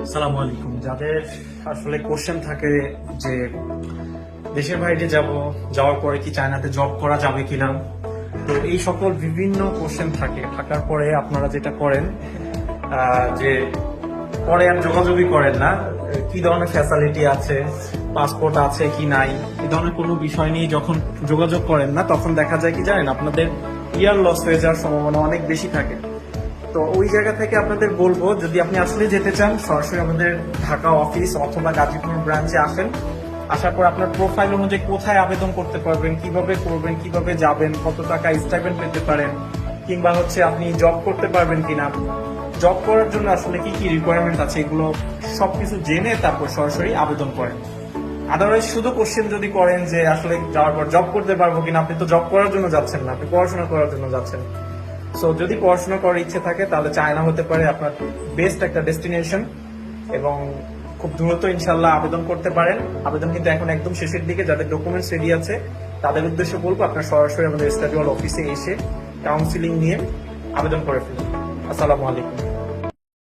আসসালামু আলাইকুম। যাদের আসলে কোশ্চেন থাকে যে দেশের বাইরে যাওয়ার পরে কি চায়নাতে জব করা যাবে কিনা, তো এই সকল বিভিন্ন কোশ্চেন থাকার পরে আপনারা যেটা করেন যে পরে আর যোগাযোগই করেন না, কি ধরনের ফ্যাসিলিটি আছে, পাসপোর্ট আছে কি নাই, এই ধরনের কোনো বিষয় নিয়ে যখন যোগাযোগ করেন না, তখন দেখা যায় কি জানেন, আপনাদের ইয়ার লস হয়ে যাওয়ার সম্ভাবনা অনেক বেশি থাকে। তো ওই জায়গা থেকে আপনাদের বলবো, যদি আপনি আসলে যেতে চান, সরাসরি আমাদের ঢাকা অফিস অথবা গাজীপুর ব্রাঞ্চে আসেন। আসার পর আপনার প্রোফাইল অনুযায়ী কোথায় আবেদন করতে পারবেন, কিভাবে করবেন, কিভাবে যাবেন, কত টাকা স্টাইপেন্ড পেতে পারেন, কিংবা হচ্ছে আপনি জব করতে পারবেন কিনা, জব করার জন্য আসলে কি কি রিকোয়ারমেন্ট আছে, এগুলো সবকিছু জেনে তারপর সরাসরি আবেদন করেন। আদারওয়াইজ শুধু কোশ্চেন যদি করেন যে আসলে যাওয়ার পর জব করতে পারবো কিনা, আপনি তো জব করার জন্য যাচ্ছেন না, আপনি পড়াশোনা করার জন্য যাচ্ছেন। সো যদি পড়াশোনা করার ইচ্ছে থাকে তাহলে চায়না হতে পারে আপনার বেস্ট একটা ডেস্টিনেশন, এবং খুব দ্রুত ইনশাল্লাহ আবেদন করতে পারেন। আবেদন কিন্তু এখন একদম শেষের দিকে, যাদের ডকুমেন্টস রেডি আছে তাদের উদ্দেশ্যে বলবো আপনার সরাসরি আমাদের স্টাডি হল অফিসে এসে কাউন্সিলিং নিয়ে আবেদন করে ফেলুন। আসসালামু আলাইকুম।